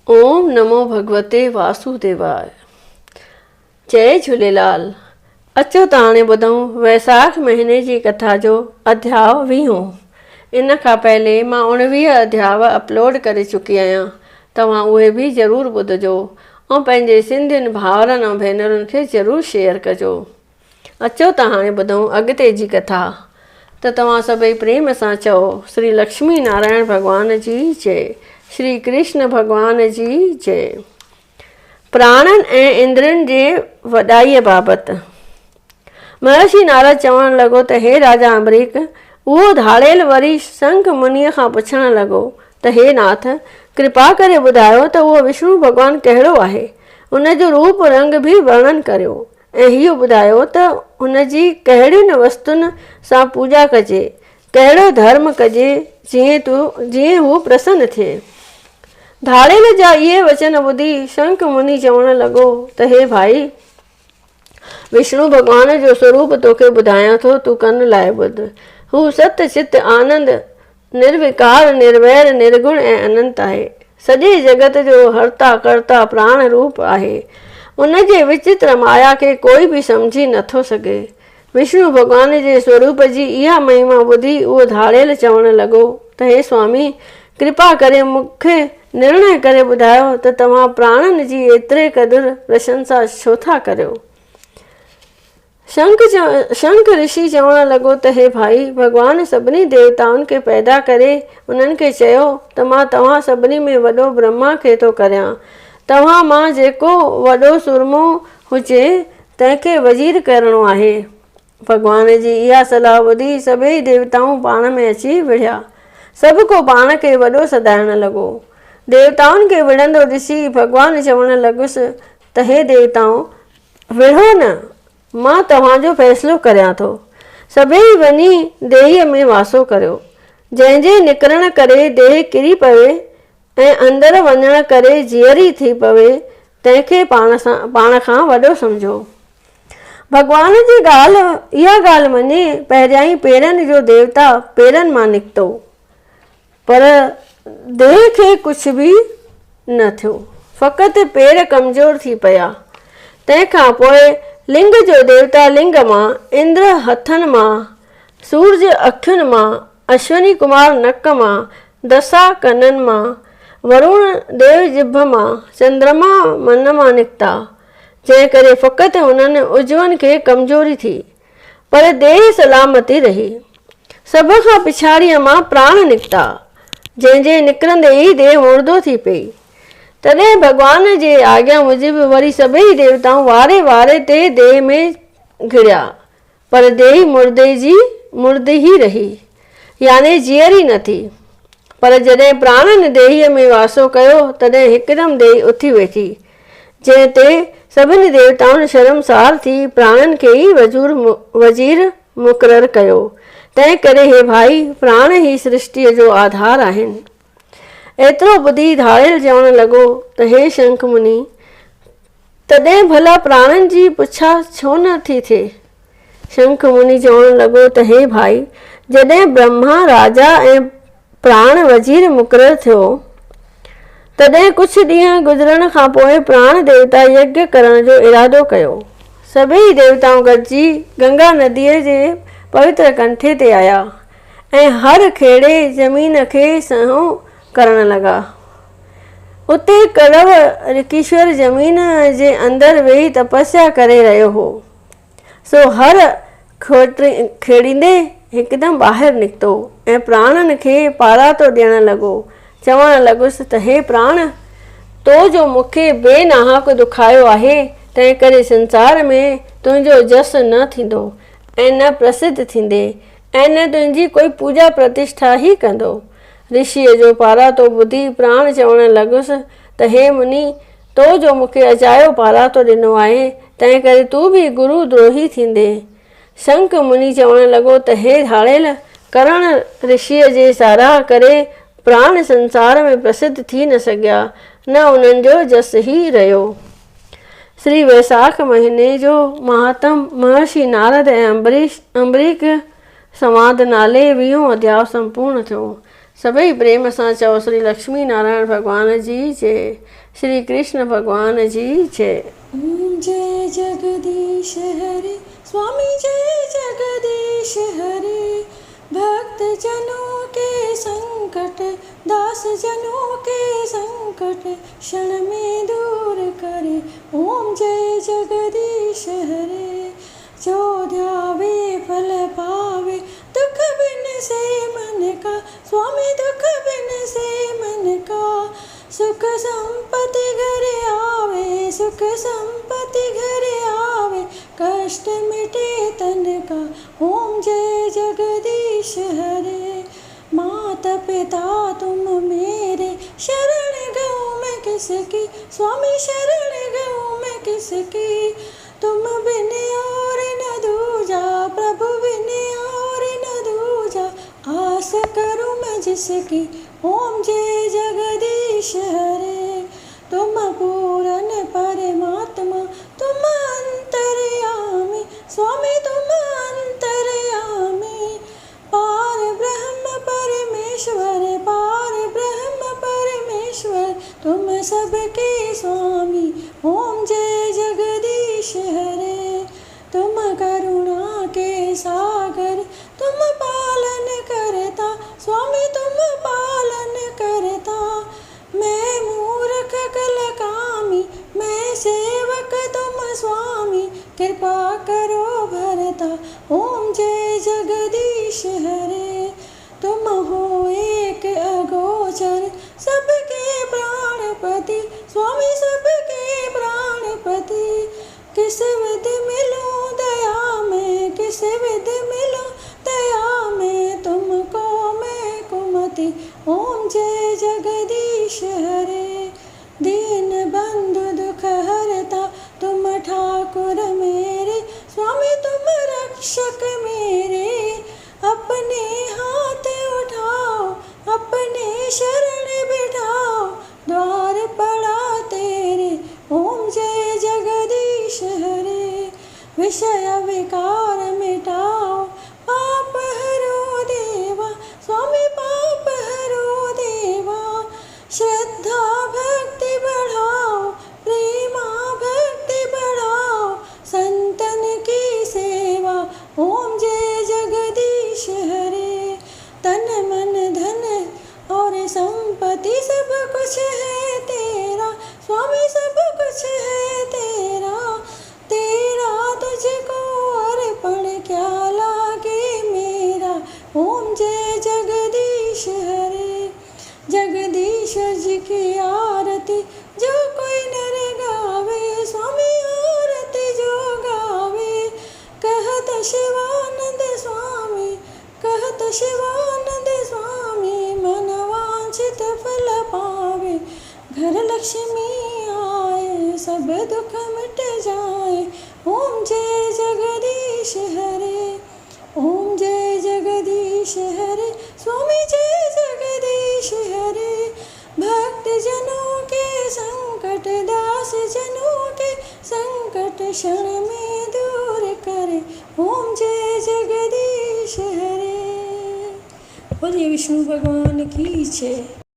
ओम नमो भगवते वासुदेवाय। जय झूलेलाल। अचो त हाणे ॿुधूं वैसाख महीने जी कथा जो अध्याय 20। इन खां पहले मां 19 अध्याय अपलोड करे चुकी आहियां। तव्हां उहे बि ज़रूरु ॿुधिजो ऐं पंहिंजे सिंधियुनि भाउरनि ऐं भेनरुनि खे ज़रूरु शेयर कजो। अचो त हाणे ॿुधूं अॻिते जी कथा। त तव्हां सभई प्रेम सां चओ श्री लक्ष्मी नारायण भॻवान जी जय, श्री कृष्ण भॻवान जी जय। प्राणनि ऐं इंद्रनि जे वॾाईअ बाबति महर्षि नारद चवणु लॻो त हे राजा अम्बरीक, उहो धाड़ेल वरी शंख मुनीअ खां पुछणु लॻो त हे नाथ, कृपा करे ॿुधायो त उहो विष्णु भॻवानु कहिड़ो आहे, उन जो रूप रंग बि वर्णन करियो ऐं इहो ॿुधायो त हुन जी कहिड़ियुनि वस्तुनि सां पूॼा कजे, कहिड़ो धर्म कजे जीअं हू प्रसन्न थिए। धाड़ेल जा इहे वचन ॿुधी शंख मुनि चवणु लॻो त हे भाई, विष्णु भॻवान जो स्वरूप तोखे ॿुधायां थो, तूं कन लाइ ॿुध। हू सत चित आनंद निर्विकार निर्वैर निर्गुण ऐं अनंत आहे। सॼे जगत जो हर्ता कर्ता प्राण रूप आहे। उन जे विचित्र माया खे कोई बि सम्झी नथो सघे। विष्णु भॻवान जे स्वरूप जी इहा महिमा ॿुधी उहो धाड़ेल चवणु लॻो त हे स्वामी, कृपा करे मूंखे निर्णय करे ॿुधायो त तव्हां प्राणनि जी एतिरे क़दुरु प्रशंसा छो था करियो। शंख ऋषि चवणु लॻो त हे भाई, भॻवान सभिनी देवताउनि खे पैदा करे उन्हनि खे चयो त मां तव्हां सभिनी में वॾो ब्रह्मा खे थो करियां। तव्हां मां जेको वॾो सुरमो हुजे तंहिंखे वज़ीर करिणो आहे। भॻवान जी इहा सलाह ॿुधी सभई देवताऊं पाण में अची विढ़िया। सभु को पाण खे वॾो सॾाइणु लॻो। देवताउनि खे विढ़ंदो ॾिसी भॻवानु चवणु लॻुसि त हे देवताऊं, विढ़ो न, मां तव्हांजो फ़ैसिलो करियां थो। सभई वञी देहीअ में वासो करियो। जंहिंजे निकिरण करे देह किरी पवे ऐं अंदरि वञण करे जीअरी थी पवे, तंहिंखे पाण खां वॾो सम्झो। भॻवान जी इहा ॻाल्हि मञे पहिरियां ई पेरनि जो देवता पेरनि मां निकितो, पर देह खे कुझु बि न थियो, फ़क़ति पेर कमज़ोर थी पिया। तंहिंखां पोइ लिंग जो देवता लिंग मां, इंद्र हथनि मां, सूरज अखियुनि मां, अश्विनी कुमार नक मां, दशा कननि मां, वरुण देव जिभ मां, चंद्रमा मन मां निकिता, जंहिं करे फ़क़ति हुननि उजवनि खे कमज़ोरी थी, पर देह सलामती रही। सभ खां पिछाड़ीअ मां प्राण निकिता, जंहिंजे निकिरंदे ई देह मुर्दो थी पई। तॾहिं भॻवान जे आज्ञा मूजिबि वरी सभई देवताऊं वारे वारे ते देह में घिड़िया, पर देह मुर्दे ही रही, यानी जीअरी न थी। पर जॾहिं प्राणनि देहीअ में वासो कयो तॾहिं हिकदमि देह उथी वेठी, जंहिं ते सभिनी देवताउनि शर्मसार थी प्राणनि खे ई वज़ीर मुक़ररु कयो। तंहिं करे हे भाई, प्राण ई सृष्टिअ जो आधार आहिनि। एतिरो ॿुधी धाड़ेल चवणु लॻो त हे शंख मुनि, तॾहिं भला प्राणनि जी पुछा छो न थी थिए। शंख मुनि चवणु लॻो त हे भाई, जॾहिं ब्रह्मा राजा ऐं प्राण वज़ीर मुक़ररु थियो, तॾहिं कुझु ॾींहं गुज़रण खां पोइ प्राण देवता यज्ञ करण जो इरादो कयो। सभई देवताऊं गॾिजी गंगा नदीअ जे पवित्र कंठे ते आया ऐं हर खेड़े ज़मीन खे सहो करण लॻा। उते कड़व ऋषीश्वर ज़मीन जे अंदरि वेही तपस्या करे रहियो हो, सो हर खेड़ींदे हिकदमि ॿाहिरि निकितो ऐं प्राणनि खे पारातो ॾियणु लॻो। चवणु लॻुसि त हे प्राण, तो जो मूंखे बेनाहक दुखायो आहे, तंहिं करे संसार में तुंहिंजो जस न थींदो ऐं न प्रसिद्ध थींदे ऐं न तुंहिंजी कोई पूॼा प्रतिष्ठा ई कंदो। ऋषिअ जो पारातो ॿुधी प्राण चवणु लॻुसि त हे मुनि, तो जो मूंखे अजायो पारातो ॾिनो आहे, तंहिं करे तूं बि गुरु द्रोही थींदे। शंख मुनि चवणु लॻो त हे धाड़ेल, करण ऋषिअ जे साराह करे प्राण संसार में प्रसिद्ध थी न सघिया, न उन्हनि जो जस ई रहियो। श्री वैसाख महीने जो महात्म महर्षि नारद ऐं अम्बरीक संवाद नाले 20 अध्याय संपूर्ण थियो। सभई प्रेम सां चओ श्री लक्ष्मी नारायण भगवान जी जय, श्री कृष्ण भगवान जी जय। जय जगदीश हरे स्वामी जय जगदीश हरे। भक्त जनों के संकट दास जनों के संकट क्षण में दूर करे। ओम जय जगदीश हरे। जो ध्यावे फल पावे दुख बिन से मन का, स्वामी दुख बिन से मन का। सुख संपत्ति घर आवे, सुख संपत्ति घर आवे, कष्ट मिटे तन का। ओम जय जगदीश हरे। माता पिता तुम मेरे, शरण गऊँ मैं किसकी, स्वामी शरण गऊँ मैं किसकी। तुम बिन और न दूजा, प्रभु बिन और न दूजा, आस करूँ मैं जिसकी। ओम जय जगदीश हरे। तुम पूर्ण परमात्मा, तुम अंतर्यामी, स्वामी तुम अंतर्यामी। पार ब्रह्म परमेश्वर, पार ब्रह्म परमेश्वर, तुम सबके स्वामी। ओम जय जगदीश हरे। तुम करुणा के सागर, तुम पालन करता, स्वामी तुम पालन करता। मैं मूर्ख कल कामी, मैं सेवक तुम स्वामी, कृपा करो भरता। ओम जय जगदीश हरे। तुम हो एक अगोचर, सबके प्राणपति, स्वामी सबके प्राणपति। किस विध मिलूं दया में, किस विध मिलूं दया में, तुमको मैं कुमति। ओम जय जगदीश हरे। दीन बंधु दुख हरता, तुम ठाकुर मेरे, स्वामी तुम रक्षक मेरे। अपने हाथ उठाओ, अपने शरण बिठाओ, द्वार पड़ा तेरे। ओम जय जगदीश हरे। विषय विकार मिटाओ, पाप हरो देवा, स्वामी पाप हरो देवा। श्रद्धा भक्ति बढ़ाओ, प्रेमा भक्ति बढ़ाओ, संतन की सेवा। ओम जय जगदीश हरे। तन मन धन और संपत्ति सब कुछ है तेरा, स्वामी सब कुछ है तेरा। तेरा तुझको अर्पण क्या लागे मेरा। ओम जय जगदीश हरे। जगदीश जी की आरती जो कोई नर गावे, स्वामी आरती जो गावे। कहत शिवानंद स्वामी, कहत शिवानंद स्वामी, मन वांछित फल पावे। घर लक्ष्मी आए, सब दुख मिट जाए। ओम जय जगदीश हरे। ओम जय जगदीश हरे, स्वामी जय जगदीश हरे। भक्त जनों के संकट, दास जनों के संकट, क्षण में दूर करे। ओम जय जगदीश हरे। बोलिए विष्णु भगवान की जय।